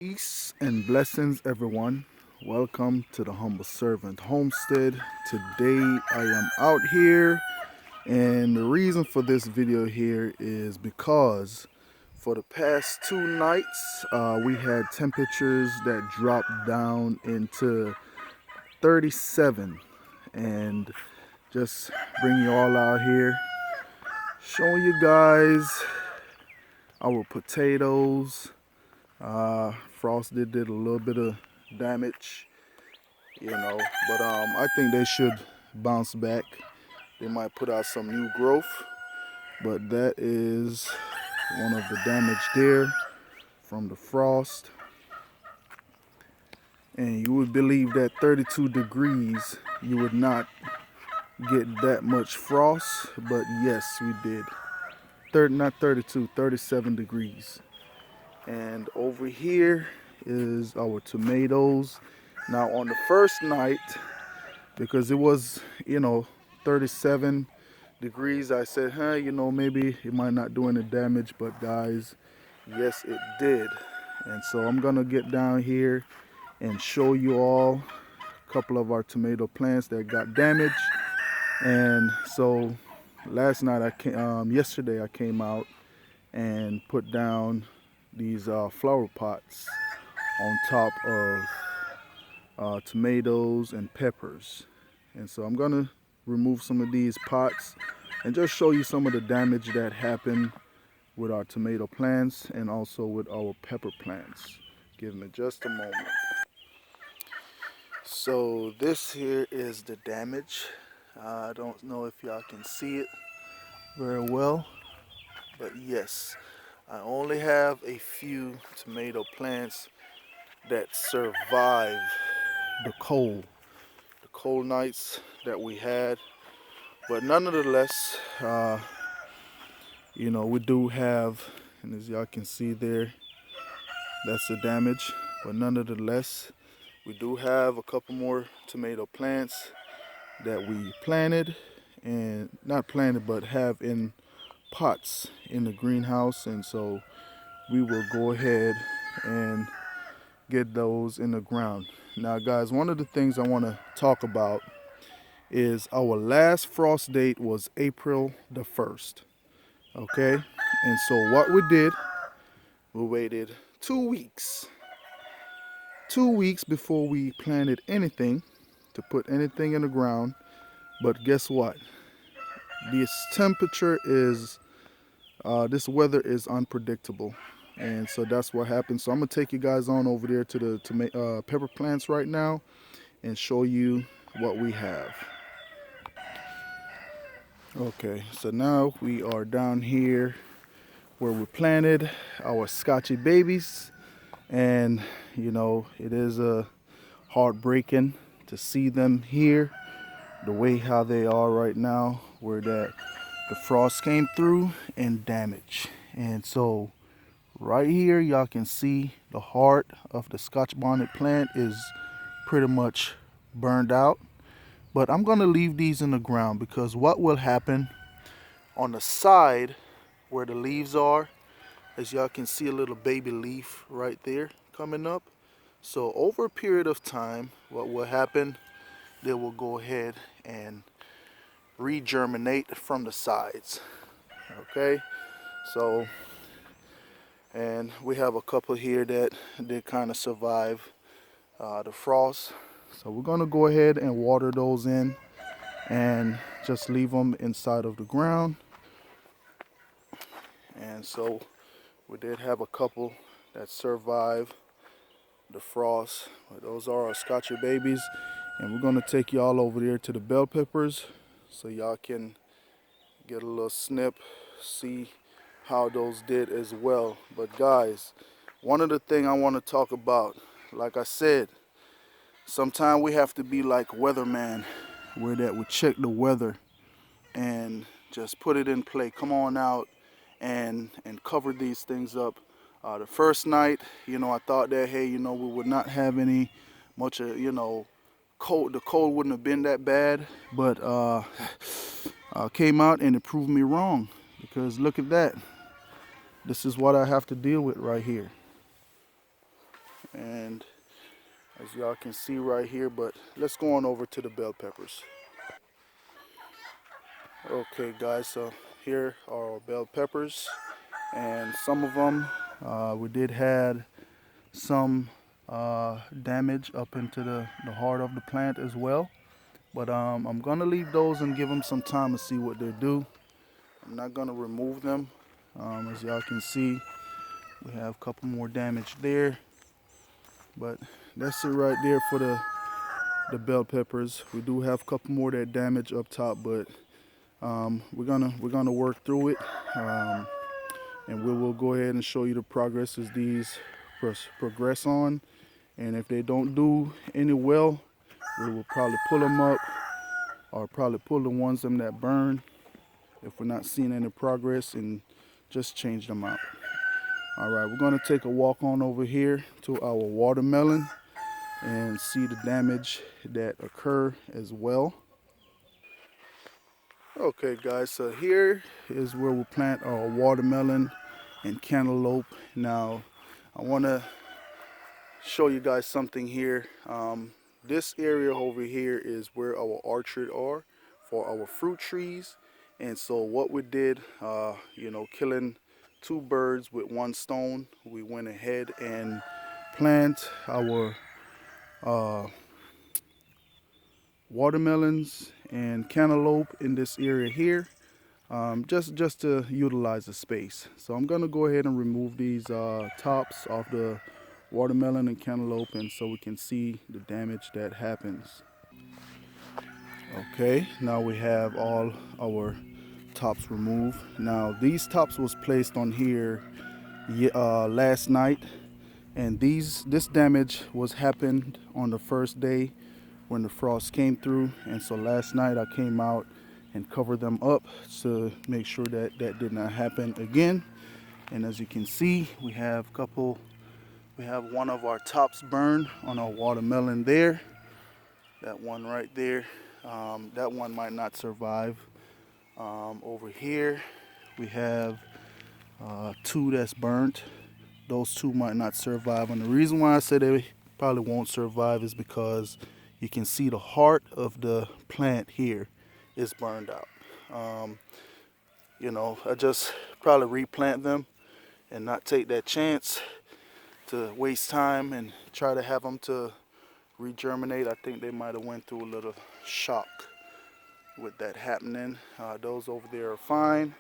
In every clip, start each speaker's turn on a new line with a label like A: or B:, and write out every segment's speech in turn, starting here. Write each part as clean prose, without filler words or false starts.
A: Peace and blessings, everyone. Welcome to the Humble Servant Homestead. Today I am out here, and the reason for this video here is because for the past 2 nights we had temperatures that dropped down into 37, and just bring you all out here, showing you guys our potatoes. Frost did a little bit of damage, but I think they should bounce back. They might put out some new growth, but that is one of the damage there from the frost. And you would believe that 32 degrees you would not get that much frost, but yes, we did. Not 32, 37 degrees. And over here is our tomatoes. Now on the first night, because it was 37 degrees, I said, maybe it might not do any damage, but guys, yes it did. And so I'm gonna get down here and show you all a couple of our tomato plants that got damaged. And so yesterday I came out and put down these flower pots on top of tomatoes and peppers. And so I'm gonna remove some of these pots and just show you some of the damage that happened with our tomato plants and also with our pepper plants. Give me just a moment. So this here is the damage. I don't know if y'all can see it very well, but yes, I only have a few tomato plants that survive the cold nights that we had. But nonetheless, we do have, and as y'all can see there, that's the damage. But nonetheless, we do have a couple more tomato plants that we planted, and not planted, but have in pots in the greenhouse. And so we will go ahead and get those in the ground. Now guys, one of the things I want to talk about is our last frost date was April the 1st. Okay, and so what we did, we waited 2 weeks 2 weeks before we planted anything, to put anything in the ground. But guess what, this temperature is this weather is unpredictable, and so that's what happened. So I'm gonna take you guys on over there to the pepper plants right now and show you what we have. Okay, so now we are down here where we planted our Scotchy babies, and it is heartbreaking to see them here the way how they are right now, where that the frost came through and damage. And so right here y'all can see the heart of the Scotch bonnet plant is pretty much burned out. But I'm gonna leave these in the ground, because what will happen on the side where the leaves are, as y'all can see a little baby leaf right there coming up. So over a period of time, what will happen, they will go ahead and regerminate from the sides. Okay, so, and we have a couple here that did kind of survive the frost. So we're gonna go ahead and water those in and just leave them inside of the ground. And so we did have a couple that survived the frost. Those are our Scotchy babies, and we're gonna take y'all over there to the bell peppers so y'all can get a little snip, see how those did as well. But guys, one of the things I want to talk about, like I said, sometimes we have to be like weatherman, where that we check the weather and just put it in play. Come on out and cover these things up. The first night, I thought that, hey, we would not have any much cold. The cold wouldn't have been that bad, but came out and it proved me wrong, because look at that. This is what I have to deal with right here. And as y'all can see right here, but let's go on over to the bell peppers. Okay guys, so here are our bell peppers, and some of them we did had some damage up into the heart of the plant as well. But I'm gonna leave those and give them some time to see what they do. I'm not gonna remove them. As y'all can see, we have a couple more damage there, but that's it right there for the bell peppers. We do have a couple more that damage up top, but we're gonna work through it, um, and we will go ahead and show you the progress as these progress on. And if they don't do any well, we will probably pull them up, or probably pull the ones them that burn if we're not seeing any progress, and just change them out. All right, we're gonna take a walk on over here to our watermelon and see the damage that occur as well. Okay guys, so here is where we plant our watermelon and cantaloupe. Now I want to show you guys something here. This area over here is where our orchard are for our fruit trees. And so what we did, killing two birds with one stone, we went ahead and plant our uh, watermelons and cantaloupe in this area here, just to utilize the space. So I'm gonna go ahead and remove these tops off the watermelon and cantaloupe, and so we can see the damage that happens. Okay, now we have all our tops removed. Now these tops was placed on here last night, and this damage was happened on the first day when the frost came through. And so last night I came out and covered them up to make sure that that did not happen again. And as you can see, we have one of our tops burned on our watermelon there. That one right there, that one might not survive. Over here we have two that's burnt. Those two might not survive, and the reason why I say they probably won't survive is because you can see the heart of the plant here is burned out. Um, I just probably replant them and not take that chance to waste time and try to have them to regerminate. I think they might have went through a little shock with that happening. Those over there are fine,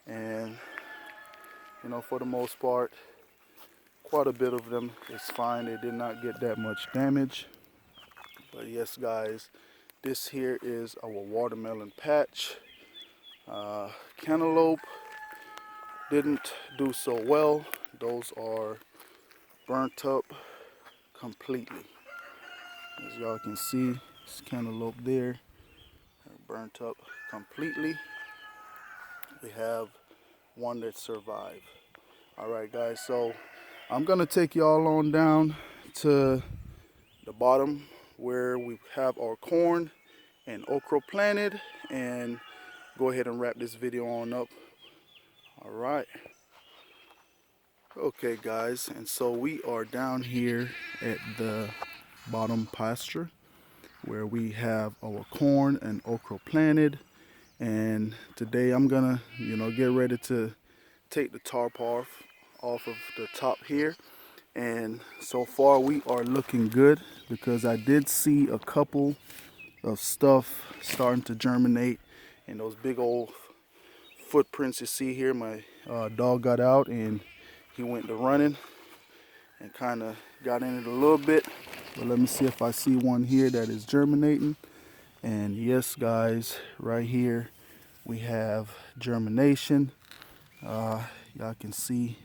A: and for the most part, quite a bit of them is fine. They did not get that much damage. But yes guys, this here is our watermelon patch. Cantaloupe didn't do so well. Those are burnt up completely. As y'all can see, this cantaloupe there burnt up completely. We have one that survived. All right guys, so I'm gonna take y'all on down to the bottom where we have our corn and okra planted, and go ahead and wrap this video on up. All right. Okay guys, and so we are down here at the bottom pasture where we have our corn and okra planted, and today I'm gonna get ready to take the tarp off of the top here. And so far we are looking good, because I did see a couple of stuff starting to germinate, and those big old footprints you see here. My dog got out and he went to running and kind of got in it a little bit. But let me see if I see one here that is germinating. And yes guys, right here we have germination. Y'all can see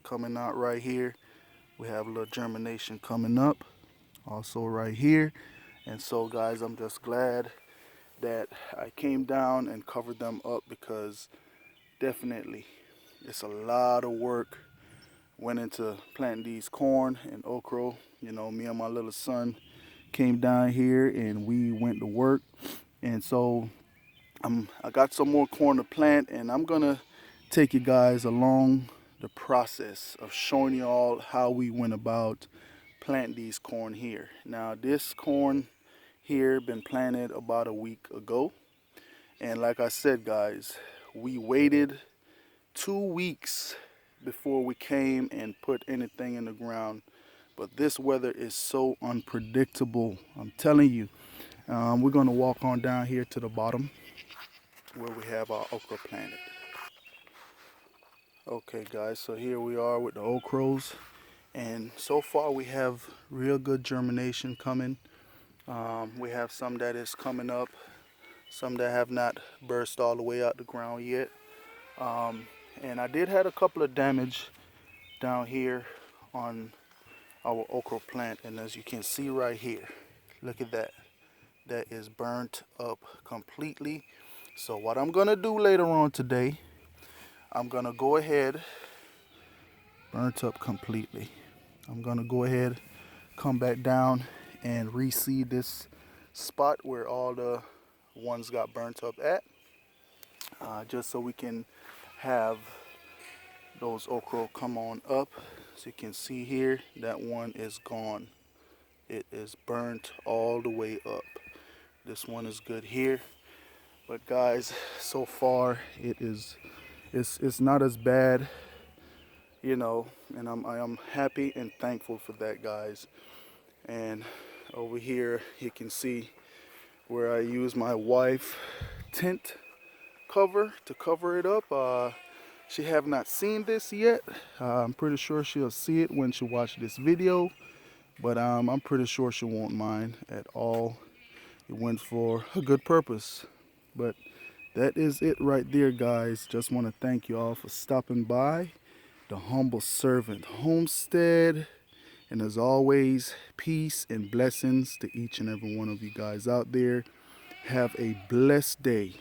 A: coming out right here. We have a little germination coming up also right here. And so guys, I'm just glad that I came down and covered them up, because definitely it's a lot of work went into planting these corn and okra. Me and my little son came down here and we went to work. And so I got some more corn to plant, and I'm gonna take you guys along the process of showing you all how we went about planting these corn here. Now this corn here been planted about a week ago, and like I said guys, we waited 2 weeks before we came and put anything in the ground. But this weather is so unpredictable, I'm telling you. We're going to walk on down here to the bottom where we have our okra planted. Okay guys, so here we are with the okras, and so far we have real good germination coming. We have some that is coming up, some that have not burst all the way out the ground yet. And I did have a couple of damage down here on our okra plant, and as you can see right here, look at that. That is burnt up completely. So what I'm gonna do later on today, I'm gonna go ahead, burnt up completely. I'm gonna go ahead, come back down and reseed this spot where all the ones got burnt up at, just so we can have those okra come on up. So you can see here, that one is gone. It is burnt all the way up. This one is good here. But guys, so far it's not as bad, you know, and I am happy and thankful for that, guys. And over here you can see where I use my wife tent cover to cover it up. She have not seen this yet. I'm pretty sure she'll see it when she watch this video, but I'm pretty sure she won't mind at all. It went for a good purpose. But that is it right there, guys. Just want to thank you all for stopping by the Humble Servant Homestead. And as always, peace and blessings to each and every one of you guys out there. Have a blessed day.